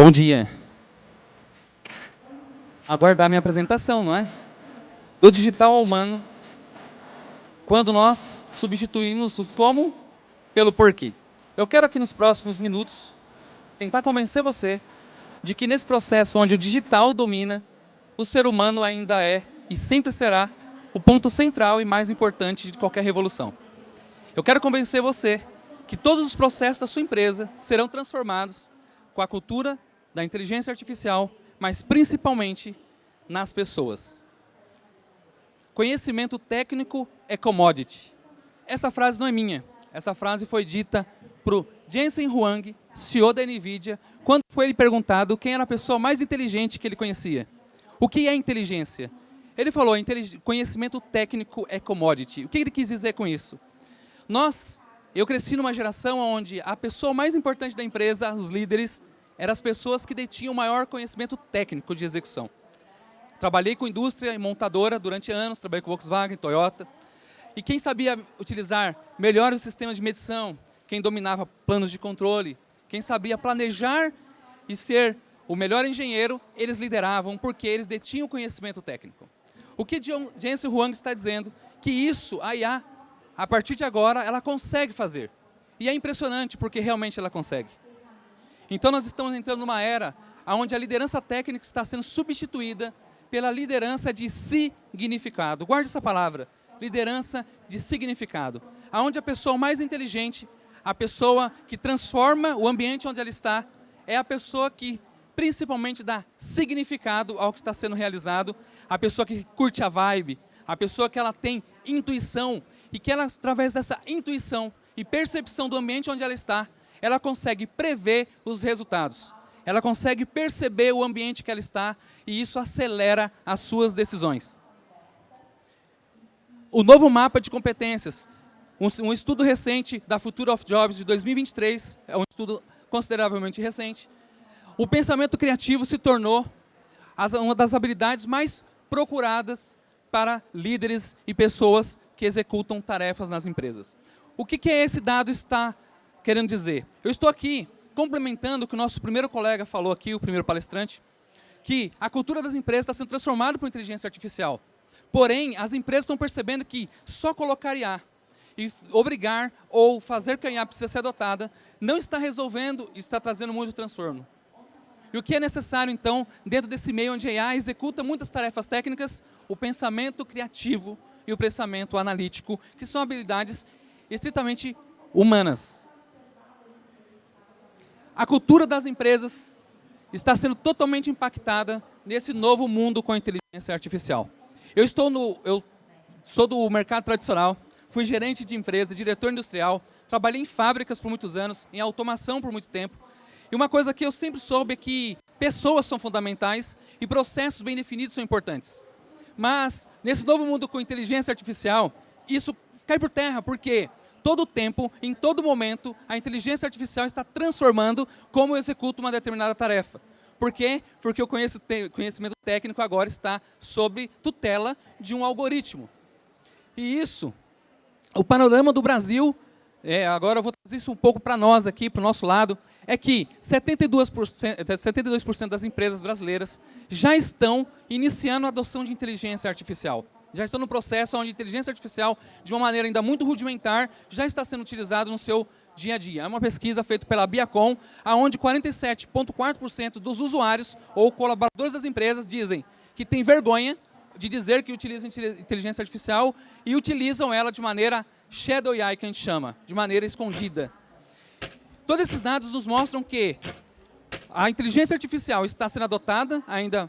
Bom dia. Aguardar minha apresentação, não é? Do digital ao humano, quando nós substituímos o como pelo porquê. Eu quero aqui nos próximos minutos tentar convencer você de que nesse processo onde o digital domina, o ser humano ainda é e sempre será o ponto central e mais importante de qualquer revolução. Eu quero convencer você que todos os processos da sua empresa serão transformados com a cultura da inteligência artificial, mas principalmente nas pessoas. Conhecimento técnico é commodity. Essa frase não é minha. Essa frase foi dita por Jensen Huang, CEO da NVIDIA, quando foi ele perguntado quem era a pessoa mais inteligente que ele conhecia. O que é inteligência? Ele falou, conhecimento técnico é commodity. O que ele quis dizer com isso? Eu cresci numa geração onde a pessoa mais importante da empresa, os líderes, eram as pessoas que detinham o maior conhecimento técnico de execução. Trabalhei com indústria e montadora durante anos, trabalhei com Volkswagen, Toyota. E quem sabia utilizar melhores sistemas de medição, quem dominava planos de controle, quem sabia planejar e ser o melhor engenheiro, eles lideravam porque eles detinham o conhecimento técnico. O que Jensen Huang está dizendo? Que isso, a IA, a partir de agora, ela consegue fazer. E é impressionante porque realmente ela consegue. Então nós estamos entrando numa era onde a liderança técnica está sendo substituída pela liderança de significado. Guarde essa palavra, liderança de significado. Onde a pessoa mais inteligente, a pessoa que transforma o ambiente onde ela está, é a pessoa que principalmente dá significado ao que está sendo realizado, a pessoa que curte a vibe, a pessoa que ela tem intuição e que ela, através dessa intuição e percepção do ambiente onde ela está, ela consegue prever os resultados. Ela consegue perceber o ambiente que ela está e isso acelera as suas decisões. O novo mapa de competências, um estudo recente da Future of Jobs de 2023, é um estudo consideravelmente recente, o pensamento criativo se tornou uma das habilidades mais procuradas para líderes e pessoas que executam tarefas nas empresas. O que esse dado está querendo dizer? Eu estou aqui complementando o que o nosso primeiro colega falou aqui, o primeiro palestrante, que a cultura das empresas está sendo transformada por inteligência artificial. Porém, as empresas estão percebendo que só colocar IA e obrigar ou fazer que a IA precisa ser adotada não está resolvendo e está trazendo muito transtorno. E o que é necessário, então, dentro desse meio onde a IA executa muitas tarefas técnicas, o pensamento criativo e o pensamento analítico, que são habilidades estritamente humanas. A cultura das empresas está sendo totalmente impactada nesse novo mundo com a inteligência artificial. Eu sou do mercado tradicional, fui gerente de empresa, diretor industrial, trabalhei em fábricas por muitos anos, em automação por muito tempo. E uma coisa que eu sempre soube é que pessoas são fundamentais e processos bem definidos são importantes. Mas, nesse novo mundo com inteligência artificial, isso cai por terra, porque todo o tempo, em todo momento, a inteligência artificial está transformando como eu executo uma determinada tarefa. Por quê? Porque o conhecimento técnico agora está sob tutela de um algoritmo. E isso, o panorama do Brasil, agora eu vou trazer isso um pouco para nós aqui, para o nosso lado, é que 72% das empresas brasileiras já estão iniciando a adoção de inteligência artificial. Já estão no processo onde a inteligência artificial, de uma maneira ainda muito rudimentar, já está sendo utilizada no seu dia a dia. É uma pesquisa feita pela Biacom, onde 47,4% dos usuários ou colaboradores das empresas dizem que têm vergonha de dizer que utilizam inteligência artificial e utilizam ela de maneira shadow AI, que a gente chama, de maneira escondida. Todos esses dados nos mostram que a inteligência artificial está sendo adotada ainda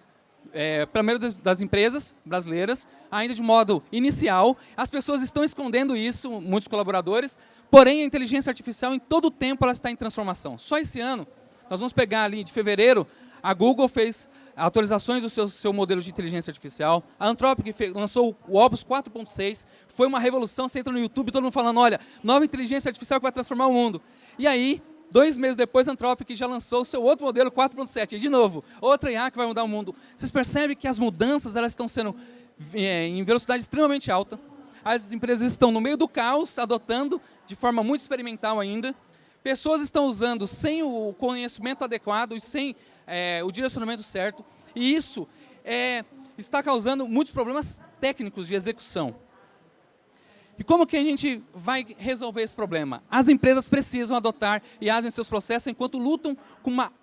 pela maioria das empresas brasileiras, ainda de modo inicial. As pessoas estão escondendo isso, muitos colaboradores, porém a inteligência artificial em todo o tempo ela está em transformação. Só esse ano, nós vamos pegar ali de fevereiro, a Google fez atualizações do seu modelo de inteligência artificial, a Anthropic lançou o Opus 4.6, foi uma revolução, você entra no YouTube, todo mundo falando, olha, nova inteligência artificial que vai transformar o mundo. E aí, 2 meses depois, a Anthropic já lançou o seu outro modelo 4.7. E, de novo, outra IA que vai mudar o mundo. Vocês percebem que as mudanças elas estão sendo em velocidade extremamente alta. As empresas estão no meio do caos, adotando de forma muito experimental ainda. Pessoas estão usando sem o conhecimento adequado e sem o direcionamento certo, e isso está causando muitos problemas técnicos de execução. E como que a gente vai resolver esse problema? As empresas precisam adotar IaaS em seus processos enquanto lutam com uma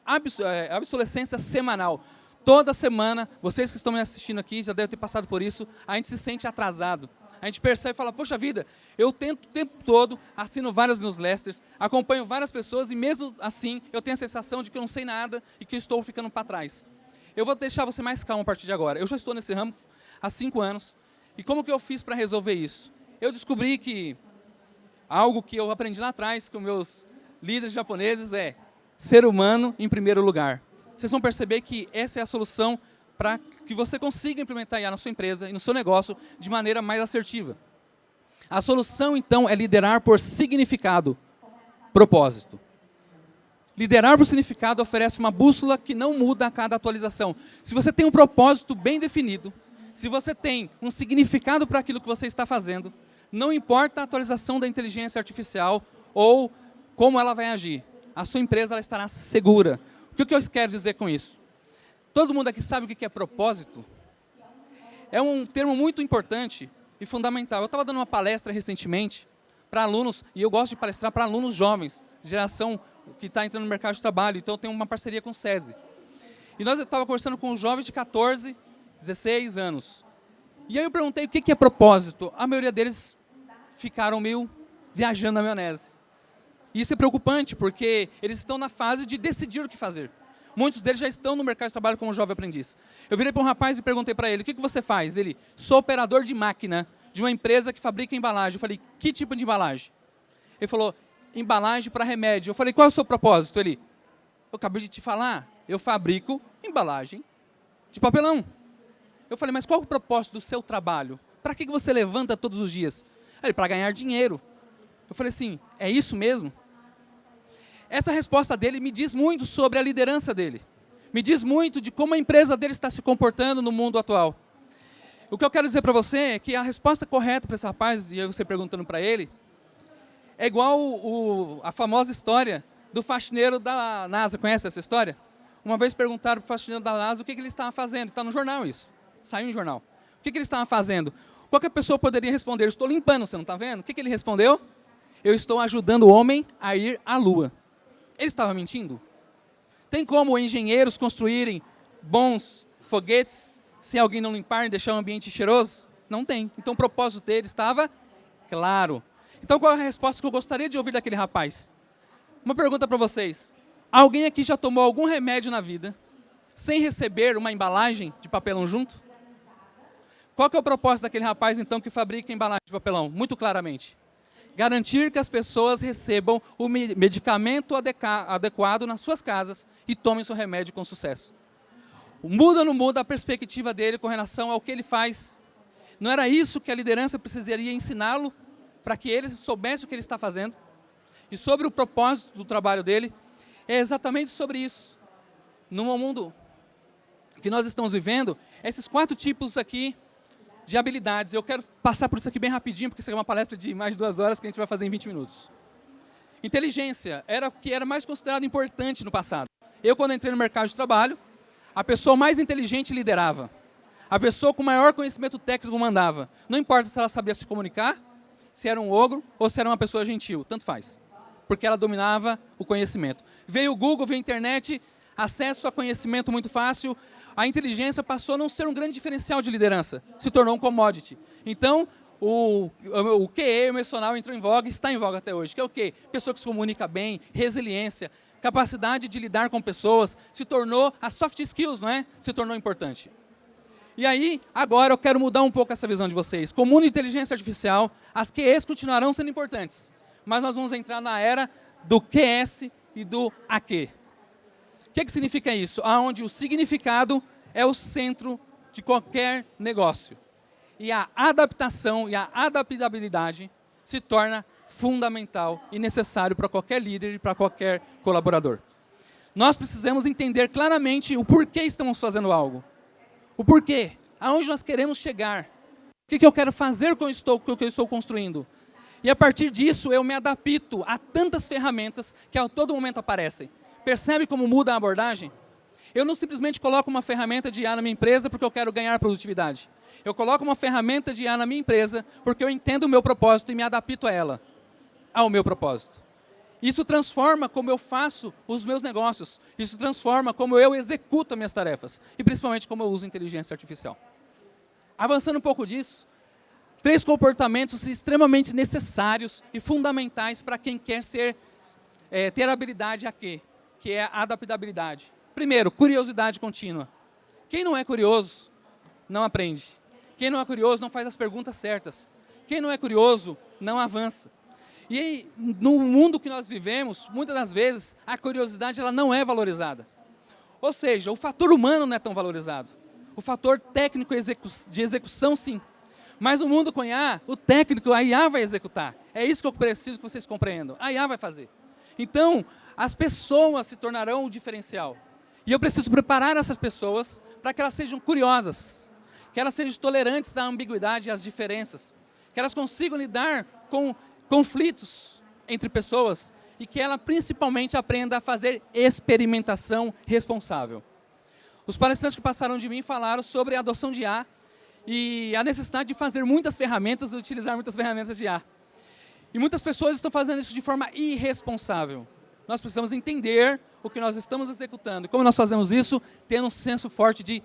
obsolescência semanal. Toda semana, vocês que estão me assistindo aqui já devem ter passado por isso, a gente se sente atrasado. A gente percebe e fala, poxa vida, eu tento o tempo todo, assino várias newsletters, acompanho várias pessoas e mesmo assim eu tenho a sensação de que eu não sei nada e que estou ficando para trás. Eu vou deixar você mais calmo a partir de agora. Eu já estou nesse ramo há 5 anos. E como que eu fiz para resolver isso? Eu descobri que algo que eu aprendi lá atrás com meus líderes japoneses é ser humano em primeiro lugar. Vocês vão perceber que essa é a solução para que você consiga implementar IA na sua empresa e no seu negócio de maneira mais assertiva. A solução, então, é liderar por significado, propósito. Liderar por significado oferece uma bússola que não muda a cada atualização. Se você tem um propósito bem definido, se você tem um significado para aquilo que você está fazendo, não importa a atualização da inteligência artificial ou como ela vai agir, a sua empresa ela estará segura. O que eu quero dizer com isso? Todo mundo aqui sabe o que é propósito? É um termo muito importante e fundamental. Eu estava dando uma palestra recentemente para alunos, e eu gosto de palestrar para alunos jovens, geração que está entrando no mercado de trabalho, então eu tenho uma parceria com o SESI. E nós estávamos conversando com jovens de 14, 16 anos. E aí eu perguntei o que é propósito. A maioria deles ficaram meio viajando na maionese. E isso é preocupante, porque eles estão na fase de decidir o que fazer. Muitos deles já estão no mercado de trabalho como jovem aprendiz. Eu virei para um rapaz e perguntei para ele, o que você faz? Ele, sou operador de máquina de uma empresa que fabrica embalagem. Eu falei, que tipo de embalagem? Ele falou, embalagem para remédio. Eu falei, qual é o seu propósito? Ele, eu acabei de te falar, eu fabrico embalagem de papelão. Eu falei, mas qual é o propósito do seu trabalho? Para que você levanta todos os dias? Ele, para ganhar dinheiro. Eu falei assim, é isso mesmo? Essa resposta dele me diz muito sobre a liderança dele. Me diz muito de como a empresa dele está se comportando no mundo atual. O que eu quero dizer para você é que a resposta correta para esse rapaz, e aí você perguntando para ele, é igual a famosa história do faxineiro da NASA. Conhece essa história? Uma vez perguntaram para o faxineiro da NASA o que ele estava fazendo. Está no jornal isso. Saiu em jornal. O que ele estava fazendo? Qualquer pessoa poderia responder, eu estou limpando, você não está vendo? O que ele respondeu? Eu estou ajudando o homem a ir à Lua. Ele estava mentindo? Tem como engenheiros construírem bons foguetes se alguém não limpar e deixar o ambiente cheiroso? Não tem. Então o propósito dele estava claro. Então qual é a resposta que eu gostaria de ouvir daquele rapaz? Uma pergunta para vocês. Alguém aqui já tomou algum remédio na vida sem receber uma embalagem de papelão junto? Qual que é o propósito daquele rapaz então que fabrica embalagem de papelão? Muito claramente. Garantir que as pessoas recebam o medicamento adequado nas suas casas e tomem seu remédio com sucesso. Muda ou não muda a perspectiva dele com relação ao que ele faz? Não era isso que a liderança precisaria ensiná-lo para que ele soubesse o que ele está fazendo? E sobre o propósito do trabalho dele, é exatamente sobre isso. No mundo que nós estamos vivendo, esses 4 tipos aqui de habilidades. Eu quero passar por isso aqui bem rapidinho, porque isso é uma palestra de mais de 2 horas que a gente vai fazer em 20 minutos. Inteligência era o que era mais considerado importante no passado. Eu, quando entrei no mercado de trabalho, a pessoa mais inteligente liderava. A pessoa com maior conhecimento técnico mandava. Não importa se ela sabia se comunicar, se era um ogro ou se era uma pessoa gentil, tanto faz. Porque ela dominava o conhecimento. Veio o Google, veio a internet, acesso a conhecimento muito fácil. A inteligência passou a não ser um grande diferencial de liderança, se tornou um commodity. Então, o QE emocional entrou em voga, está em voga até hoje, que é o quê? Pessoa que se comunica bem, resiliência, capacidade de lidar com pessoas, se tornou, a soft skills, não é? Se tornou importante. E aí, agora eu quero mudar um pouco essa visão de vocês. Com o mundo de inteligência artificial, as QEs continuarão sendo importantes, mas nós vamos entrar na era do QS e do AQ. O que significa isso? Onde o significado é o centro de qualquer negócio. E a adaptação e a adaptabilidade se torna fundamental e necessário para qualquer líder e para qualquer colaborador. Nós precisamos entender claramente o porquê estamos fazendo algo. O porquê, aonde nós queremos chegar. O que eu quero fazer com o que eu estou construindo. E a partir disso eu me adapto a tantas ferramentas que a todo momento aparecem. Percebe como muda a abordagem? Eu não simplesmente coloco uma ferramenta de IA na minha empresa porque eu quero ganhar produtividade. Eu coloco uma ferramenta de IA na minha empresa porque eu entendo o meu propósito e me adapto a ela, ao meu propósito. Isso transforma como eu faço os meus negócios. Isso transforma como eu executo as minhas tarefas. E principalmente como eu uso inteligência artificial. Avançando um pouco disso, 3 comportamentos extremamente necessários e fundamentais para quem quer ter habilidade a quê? Que é a adaptabilidade. Primeiro, curiosidade contínua. Quem não é curioso, não aprende. Quem não é curioso, não faz as perguntas certas. Quem não é curioso, não avança. E aí, no mundo que nós vivemos, muitas das vezes, a curiosidade ela não é valorizada. Ou seja, o fator humano não é tão valorizado. O fator técnico de execução, sim. Mas no mundo com IA, o técnico, a IA vai executar. É isso que eu preciso que vocês compreendam. A IA vai fazer. Então, as pessoas se tornarão o diferencial. E eu preciso preparar essas pessoas para que elas sejam curiosas, que elas sejam tolerantes à ambiguidade e às diferenças, que elas consigam lidar com conflitos entre pessoas e que ela principalmente aprenda a fazer experimentação responsável. Os palestrantes que passaram de mim falaram sobre a adoção de IA e a necessidade de fazer muitas ferramentas e utilizar muitas ferramentas de IA. E muitas pessoas estão fazendo isso de forma irresponsável. Nós precisamos entender o que nós estamos executando. E como nós fazemos isso? Tendo um senso forte de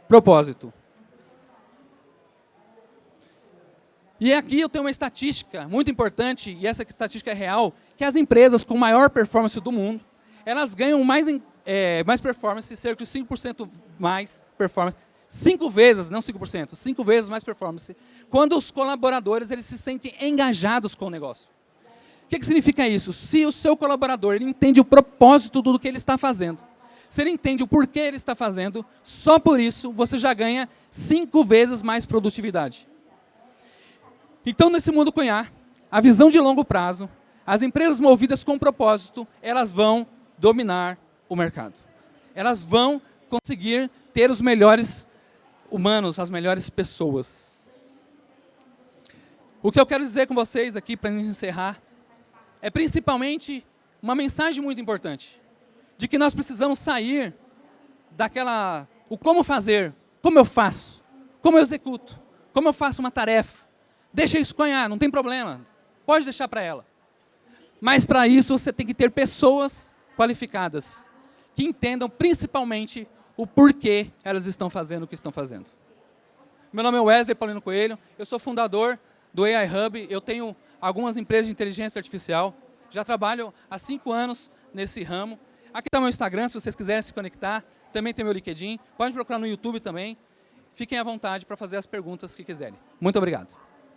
propósito. E aqui eu tenho uma estatística muito importante, e essa estatística é real, que as empresas com maior performance do mundo, elas ganham mais performance, cerca de 5% mais performance, 5 vezes, não 5%, 5 vezes mais performance, quando os colaboradores eles se sentem engajados com o negócio. O que significa isso? Se o seu colaborador ele entende o propósito do que ele está fazendo, se ele entende o porquê ele está fazendo, só por isso você já ganha 5 vezes mais produtividade. Então, nesse mundo com IA, a visão de longo prazo, as empresas movidas com propósito, elas vão dominar o mercado. Elas vão conseguir ter os melhores humanos, as melhores pessoas. O que eu quero dizer com vocês aqui, para encerrar, é principalmente uma mensagem muito importante, de que nós precisamos sair daquela, o como fazer, como eu faço, como eu executo, como eu faço uma tarefa. Deixa isso com IA, não tem problema, pode deixar para ela. Mas para isso você tem que ter pessoas qualificadas, que entendam principalmente o porquê elas estão fazendo o que estão fazendo. Meu nome é Wesley Paulino Coelho, eu sou fundador do AI Hub, eu tenho algumas empresas de inteligência artificial, já trabalho há 5 anos nesse ramo. Aqui está meu Instagram, se vocês quiserem se conectar, também tem meu LinkedIn, pode procurar no YouTube também. Fiquem à vontade para fazer as perguntas que quiserem. Muito obrigado.